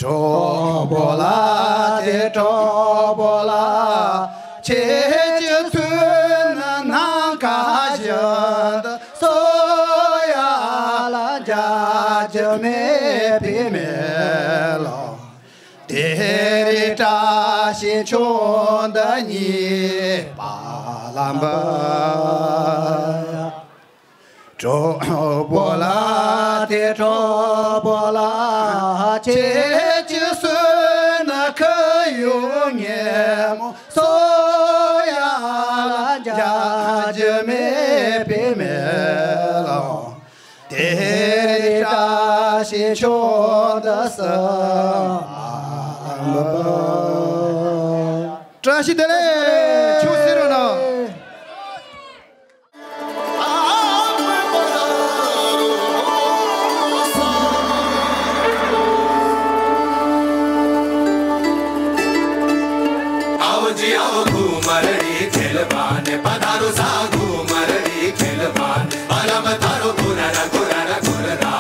Chobola de chobola, chejun nankajan, soya la jajme pimelo, derita sinchon da ni palamba. Chobola de chobola, chejisun kayungem, soya jajme pimelo, derita sinchon da samba. Tash dele, chusirona. पधारो सागु मरड़ी खेलवान अलम तारो गुररा गुररा गुररा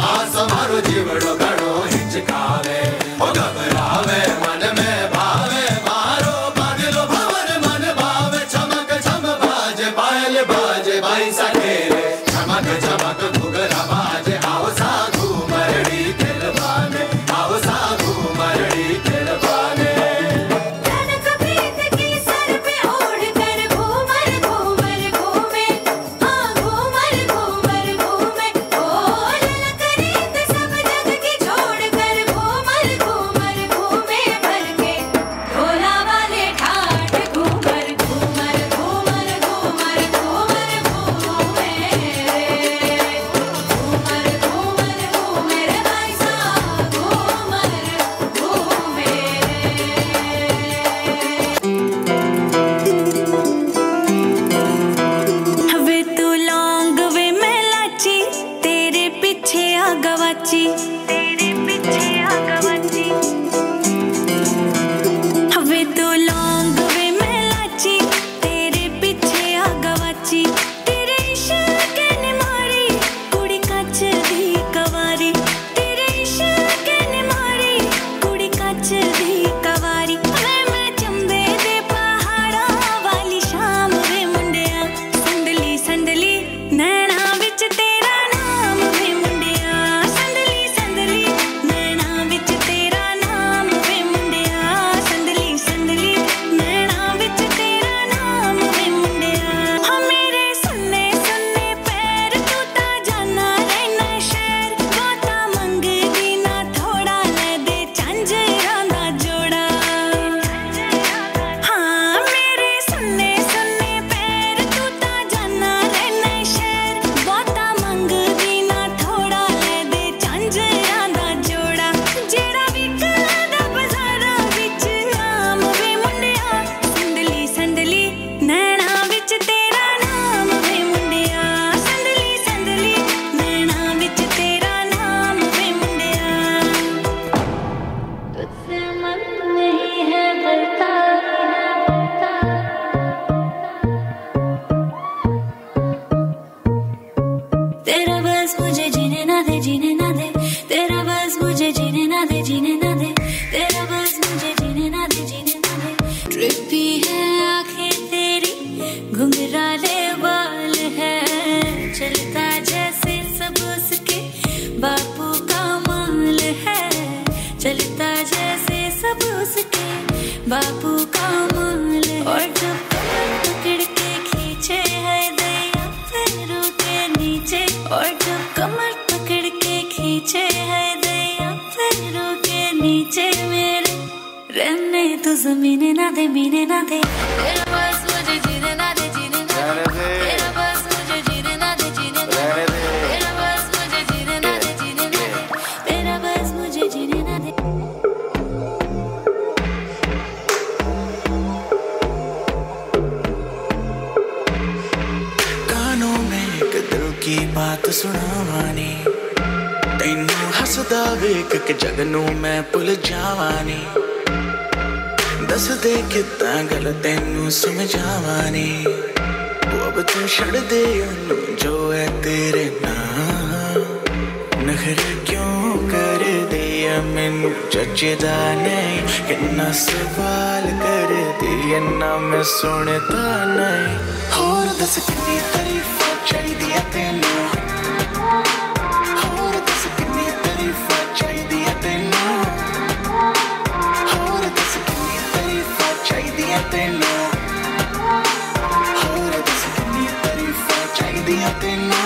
आस मारो जीवड़ो गड़ो हिचकावे ओ घबरावे मन में भावे मारो पागलो भवन मन भावे चमक चम बाजे पायल बाजे बाई सखेरे चमक चमक घुघरा बाजे आओ सागु मरड़ी खेलवान आओ सागु मरड़ी खेलवान बापू का माल और जब पकड़ के खींचे है दया पैरों के नीचे और जब कमर पकड़ के खींचे है दया पैरों के नीचे मेरे रहने तो ज़मीने ना दे मीने ना दे तेरा बस मुझे जीने ना दे जीने ना दे तेरा बस मुझे जीने ना दे जीने ना दे तेरा बस मुझे जीने ना दे जीने ना दे तेरा बस मुझे जीने ना दे की बात सुनावानी तैनू हसदा वेख के जगनू मैं भुल जावानी दस दे कितना गल तैनू समझावानी वो अब तू छड़ दे ओनू जो है तेरे नाम नखरे क्यों कर दे मैनू जचदा नहीं किन्ना सवाल कर दिए ना मैं सुनता नहीं होर दस कितनी तारीफां चाहिदियां तैनू होर दस कितनी तारीफां चाहिदियां तैनू होर दस कितनी तारीफां चाहिदियां तैनू होर दस कितनी तारीफां चाहिदियां तैनू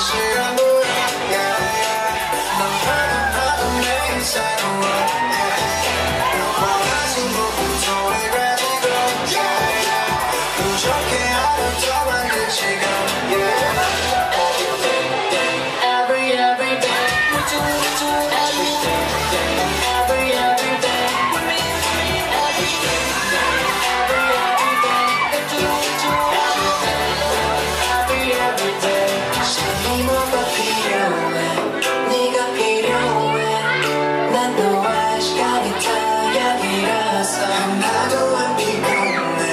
시간 돌아 너무나도 매일 새로워 원하신 목표를 가지고 부족해 하루 더 만든 시간 Every day we do every day every day with me every day we do every day 시간이 뭐가 필요해 네가 필요해 난 너와 시간이 타약이라서 하나도 안 피곤해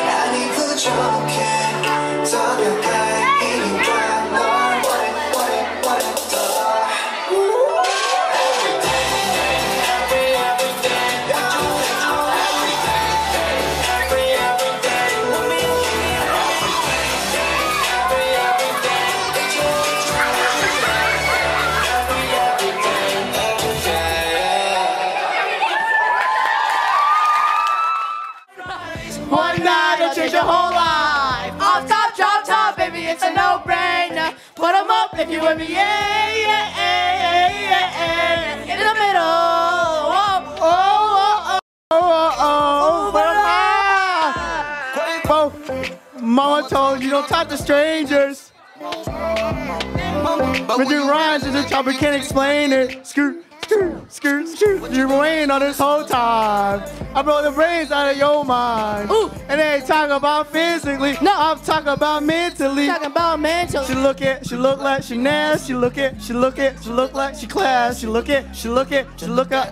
아니 부족해 더 가까이 이니까 널 원해 더 One night will change your whole life. Off top, drop top, baby, it's a no-brainer. Put 'em up if you with me, yeah, yeah, yeah, yeah, yeah. In the middle, oh, oh, oh, oh, oh, put 'em high. Well, Mama told you don't talk to strangers. But you rhymes is a chopper can't explain it. Skirt. You've been waiting on this whole time. I broke the brains out of your mind. Ooh. And they ain't talking about physically. No. I'm talking about mentally. Talking about mentally. She look like she nasty. She look like she class. She look at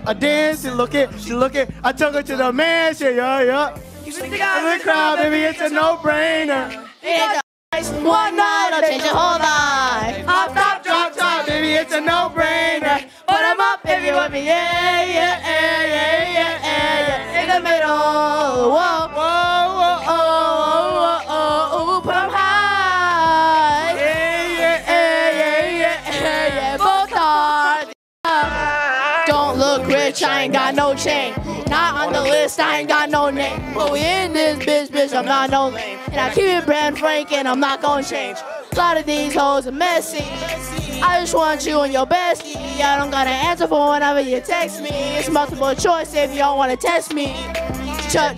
a dance. She look at. I took her to the mansion, yeah. You In the crowd, baby, it's a no-brainer. One night will change your whole life. Hop, top, drop, top, baby, it's a no-brainer. Put 'em up if you with me, yeah, yeah, yeah, yeah, yeah, yeah. In the middle, whoa, whoa, oh, oh, oh, oh, put 'em high. Yeah, both are. Don't look rich, I ain't got no chain. Not on the list, I ain't got no name. But we in this bitch, I'm not no lame. And I keep it brand frank and I'm not gonna change. A lot of these hoes are messy. I just want you and your bestie. I don't gotta answer for whenever you text me. It's multiple choice if you don't wanna test me. To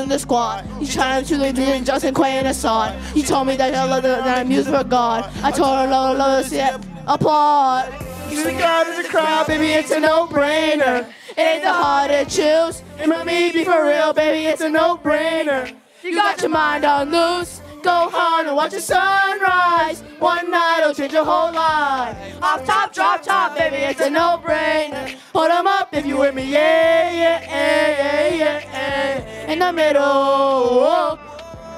the squad. You trying to leave Justin Quay and Assad. You told me that I love that I'm used for God. I told her love, applaud. You got in the crowd, baby, it's a no-brainer. It ain't the hard to choose. And let me be for real, baby, it's a no-brainer. You got your mind on loose. Go hard and watch the sunrise. One night will change your whole life. Off top, drop top, baby, it's a no-brainer. Put 'em up if you with me, yeah, yeah, yeah, yeah, yeah. In the middle, oh,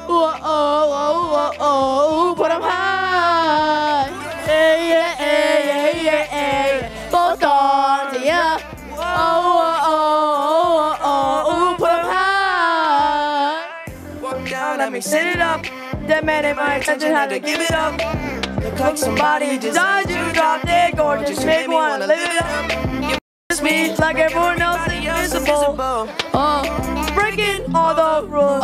oh, oh, oh, oh, put 'em high. Yeah, yeah, yeah, yeah, yeah. Both arms, yeah. Oh, oh, oh, oh, oh, put 'em high. Walk down, let me set it up. That man ain't my attention, had to give it up. Look like somebody designed you, drop dead gorgeous, make me wanna live it up. You miss me like everyone else, invisible. Breaking all the rules.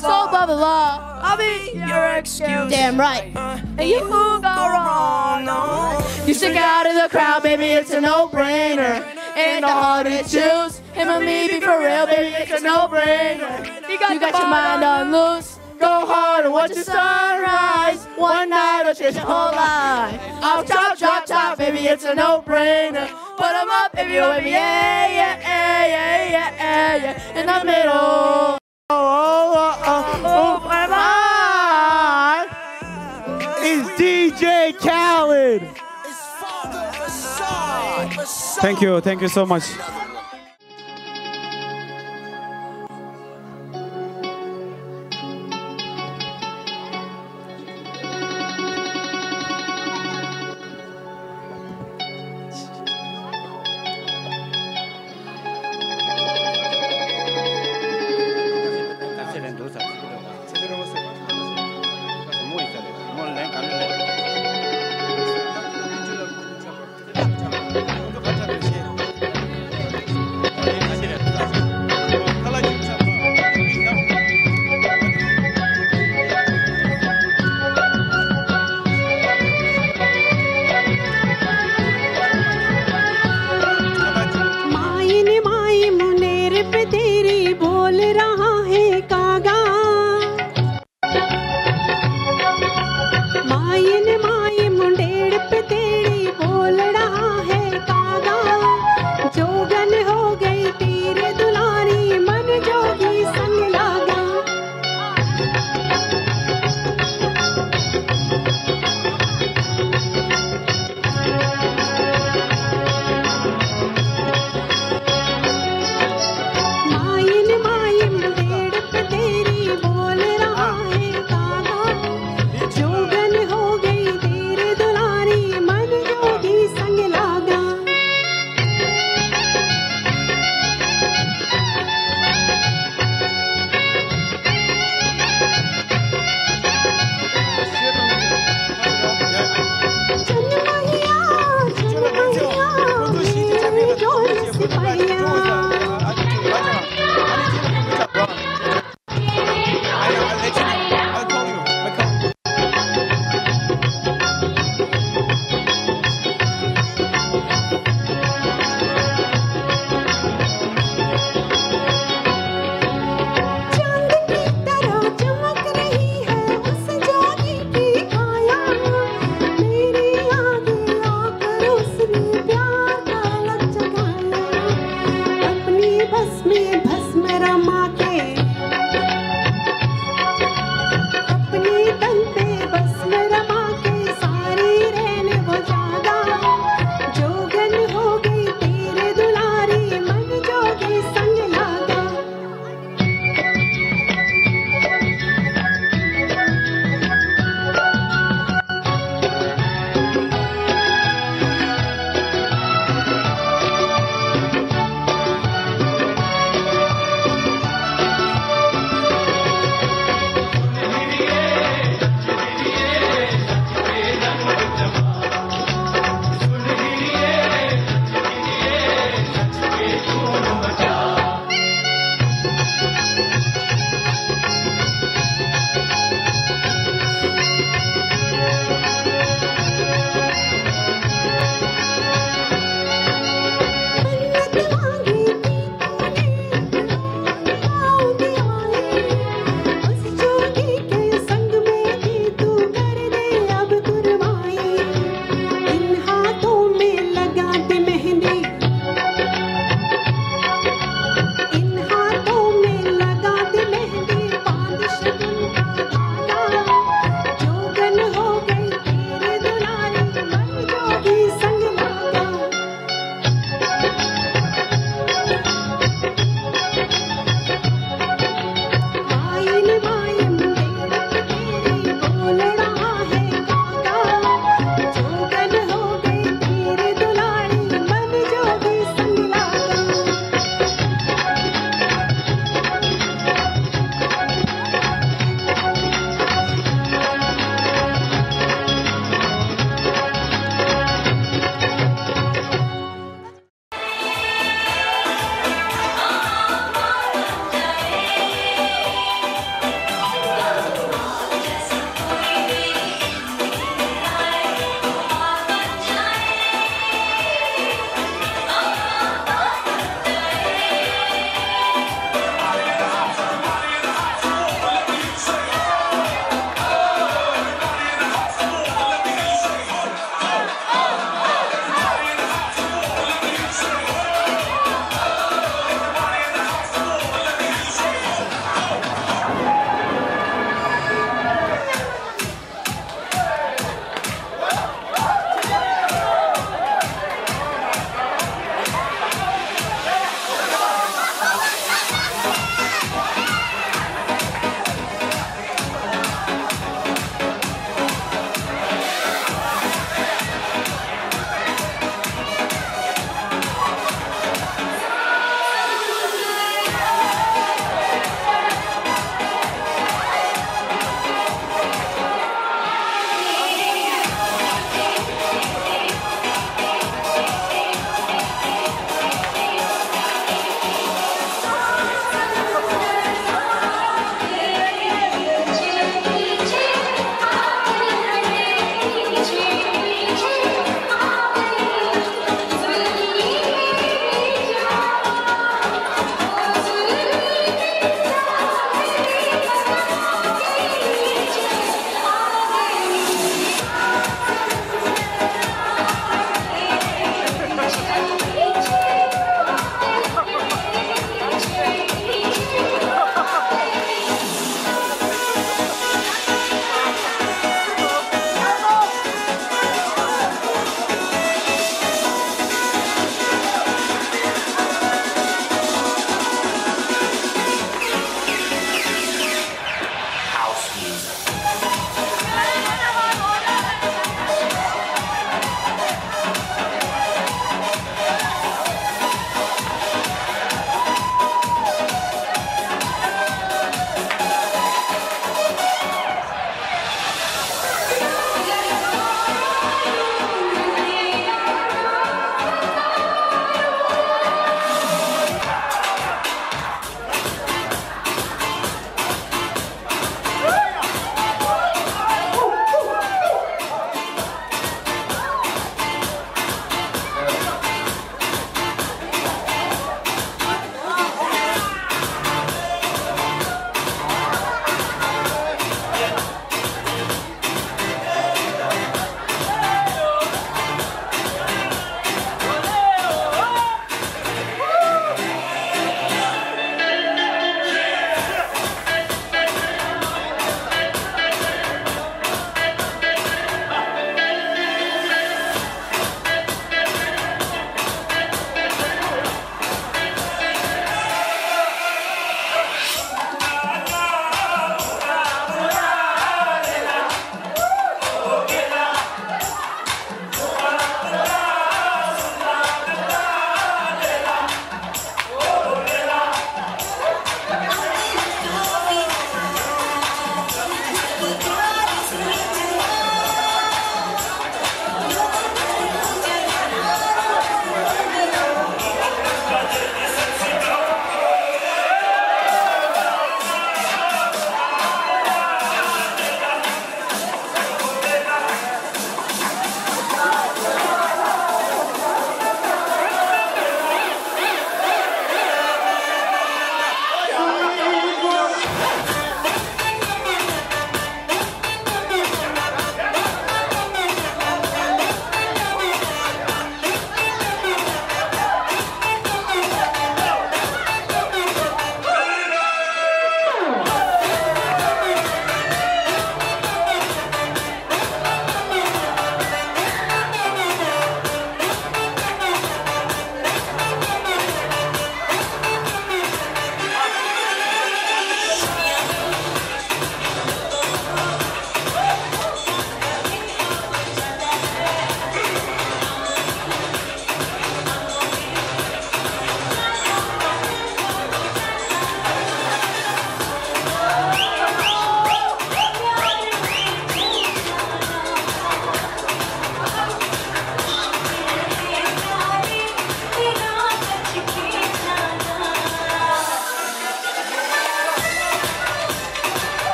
So above the law. I'll be your excuse. Damn right. And you got wrong. No. You stick out of the crowd, baby, it's a no-brainer. Ain't the hard to choose. Him or me, be for real, baby, it's a no-brainer. You got your mind on loose. Go hard and watch the sunrise. One night will change your whole life. Off top, drop top, baby, it's a no-brainer. Put 'em up if you're with me, yeah, yeah, yeah, yeah, yeah, yeah. In the middle. It's DJ Khaled. Thank you so much.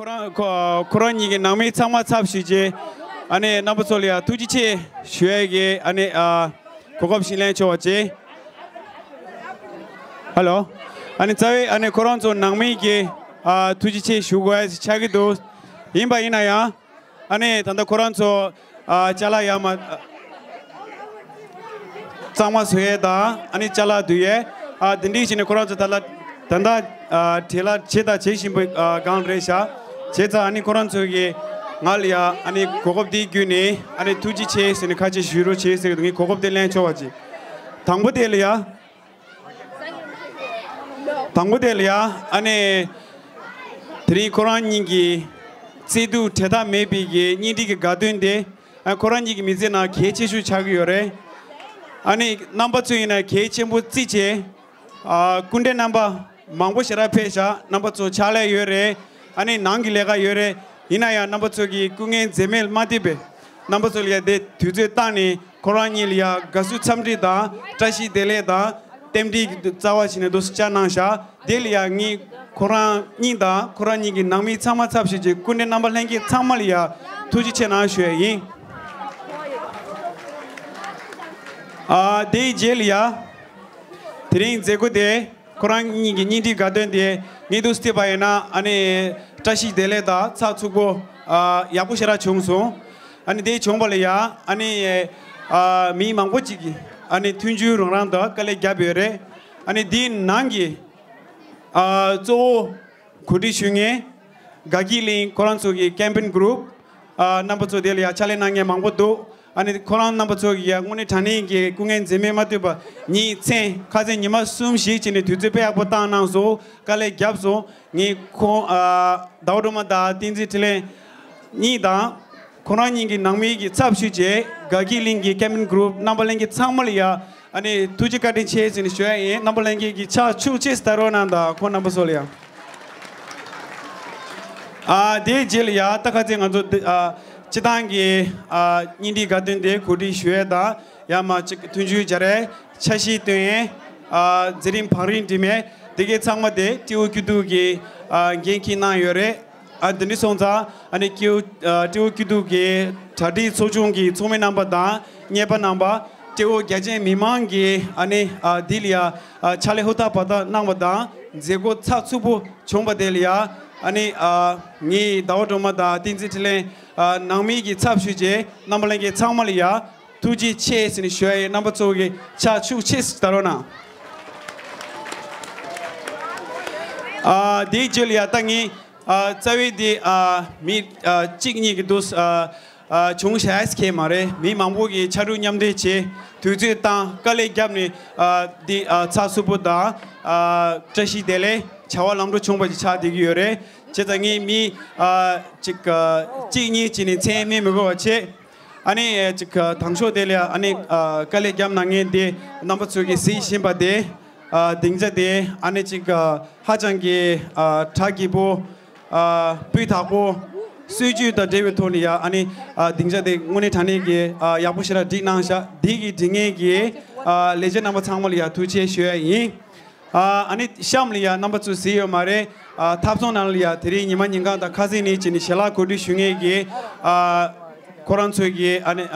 코로나기 남미 참마 잡시지 아니 남부솔이야 두지치 쉬에게 아니 고급신뢰 좋았지 할로 아니 저희 아니 코로나존 남미기 두지치 쉬고야지 자기도 임바이나야 아니 단다 코로나조 잘라야마 참마 수에다 아니 잘라 뒤에 딘디치네 코로나조 달라 단다 텔라 제다 제신부 강레샤 제자 아니 코로나조기 말이야 아니 고급디 균이 아니 두지체스니 같이 쉬로 체스 등이 고급들래 좋아지 당부델이야 아니 드리 코로나기 세두 대다 메비기 니디게 가든데 코로나기 미제나 개체수 자기요래 아니 넘버 2나 개체부 지체 군대 넘버 망보시라 페샤 넘버 2 차례 요래 아니 난기래가 요래 이나야 넘버 2기 궁에 제멜 마티베 넘버 2야 데 두제 따니 코로나니리아 가수 참리다 다시 델레다 템디 자와시네 도스차나샤 델리아니 코로나니다 코로나니기 남미 참마 잡시지 군대 넘버 랭기 참말이야 투지체나 쉐이 데이젤이야 드링 제고데 코로나니기 니디 가든데 니도스티바이나 아니 다시 델레다 차추고 야부시라 총소 아니 데 총벌이야 아니 미 망고지기 아니 튠주롱란다 칼레 갸베레 아니 디 난기 조 구디슝에 가기링 코란소기 캠페인 그룹 넘버 2 델이야 찰레낭게 망고도 아니 코란 넘버 2기야 오늘 타니게 궁엔 제메마트바 니체 카제 니마 숨시 치네 뒤즈페야 보타나소 칼레 갸브소 니코 다우도마다 딘지틀레 니다 코란이기 낭미기 찹시제 가기링기 캠페인 그룹 넘버랭기 참말이야 아니 두지카딘 체스니 쇼에 넘버랭기 차 추체스타로난다 코 넘버 솔이야 데젤이야 타카제 간조 지단기 니디 가든데 고디 슈에다 야마 tunju jare chashi tue zirim pharin time dege changmade tiu kidu ge genki na yore adni sonza ani kyu tiu kidu ge 30 sojung gi chome number da nyepa number tiu gyaje mimang ge ani dilia chale hota pada nangda jego chachubu chomba delia 아니 니 다오도마다 딘지틀레 나미기 찹슈제 남발랭게 창말이야 두지 체스니 쇼에 넘버 2기 차추 체스 다로나 디젤리아 땅이 자위디 미 찍니기 도스 종샤스케 말에 미 망보기 차루 냠데체 두지 땅 깔레 갸니 디 차수보다 자시델레 차와랑도 총바지 차디기 요래 제장이 미 찌니 찌니 체미 먹어체 아니 당초델이야 아니 깔레 갸망에데 넘버 2기 시심바데 딩자데 아니 하장기 타기보 뿌이타보 수주다 데베토니아 아니 딩자데 문에 타니게 야부시라 디나샤 디기 딩에게 레전 넘버 창mol이야 두체 쉐이 아니 샴리아 넘버 2 CEO 마레 탑손날리아 드리 니만인가 다 카지니 지니 샬라 코디 슝에게 코란소에게 아니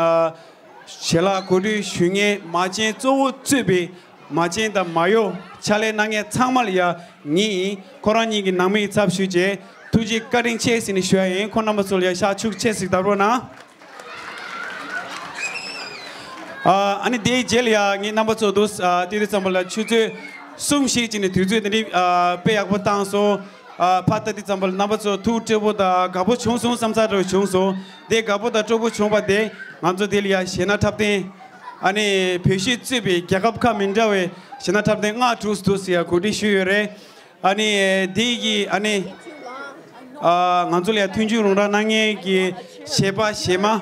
샬라 코디 슝에 마제 쪼 쯔비 마제다 마요 찰레낭에 창말이야 니 코란이기 남이 잡슈제 두지 카링 체스니 슈에 콘넘버 솔리아 샤축 체스 다로나 아니 데이젤이야 니 넘버 2 도스 디르sambal라 추제 숨쉬 지니 뒤주들이 빼약보 땅소 파타디 잠벌 넘버 2 테보다 가보 총송 삼사로 총소 데 가보다 쪼보 총바데 만조델리아 시나탑데 아니 페시츠비 갸갑카 민다웨 시나탑데 nga 투스투스야 고디슈레 아니 디기 아니 만조리아 튠주롱라 나게기 셰바 셰마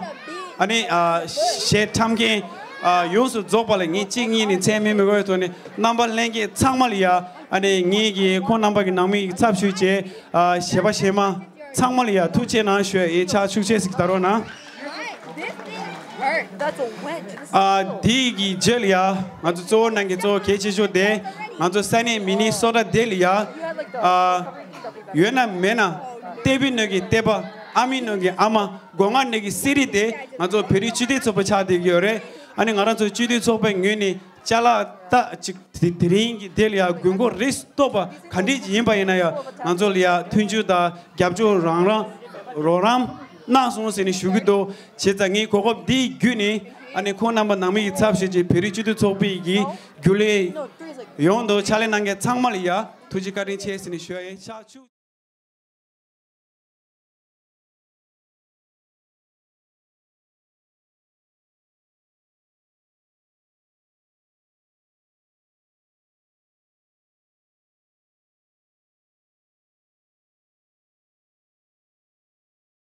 아니 셰탐게 요수 조발에 니 찡이니 체메메고 토니 넘버 랭게 창말이야 아니 니기 코 넘버기 남이 잡슈제 셰바 셰마 창말이야 투체나 쉐 예차 축체스 다로나 디기 젤리아 아주 좋은 난게 저 개체쇼데 아주 산에 미니소타 델리아 유나 메나 tebi nagi teba ami nagi ama gongan nagi siri de ngazo peri chidi chopa chadi gyore ani ngaranzo chidi chopa ngeni chala ta tiringi delia gungo ristoba khandi jimba inaya ngazo lia thunju da gyabjo rangrang roram na song seni shugido chetangi kogob di gyuni ani ko namba nami chapshi ji peri chidi chopi gi gyule yondo chale nange changmaliya tujikarin chesini shoye cha chu